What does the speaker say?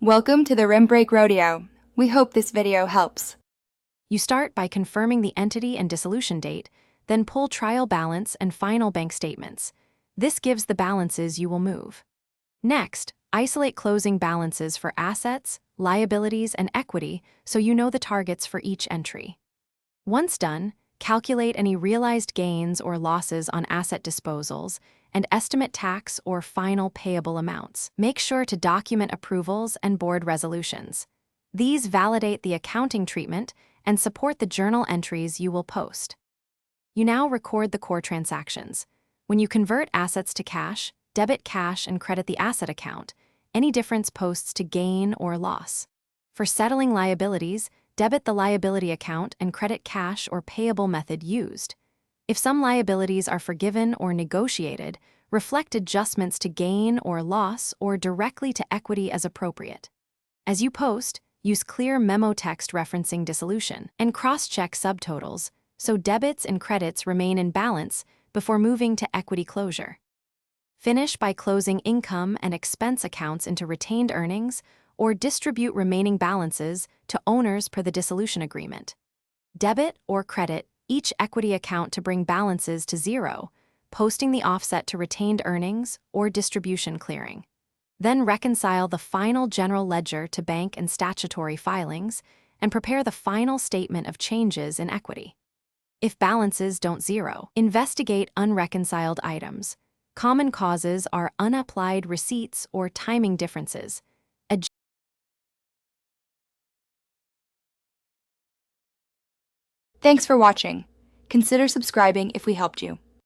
Welcome to the Rim Break Rodeo. We hope this video helps. You start by confirming the entity and dissolution date, then pull trial balance and final bank statements. This gives the balances you will move. Next, isolate closing balances for assets, liabilities, and equity so you know the targets for each entry. Once done, calculate any realized gains or losses on asset disposals and estimate tax or final payable amounts. Make sure to document approvals and board resolutions. These validate the accounting treatment and support the journal entries you will post. You now record the core transactions. When you convert assets to cash, debit cash and credit the asset account. Any difference posts to gain or loss. For settling liabilities, debit the liability account and credit cash or payable method used. If some liabilities are forgiven or negotiated, reflect adjustments to gain or loss or directly to equity as appropriate. As you post, use clear memo text referencing dissolution and cross-check subtotals so debits and credits remain in balance before moving to equity closure. Finish by closing income and expense accounts into retained earnings or distribute remaining balances to owners per the dissolution agreement. Debit or credit each equity account to bring balances to zero, posting the offset to retained earnings or distribution clearing. Then reconcile the final general ledger to bank and statutory filings and prepare the final statement of changes in equity. If balances don't zero, investigate unreconciled items. Common causes are unapplied receipts or timing differences. Thanks for watching. Consider subscribing if we helped you.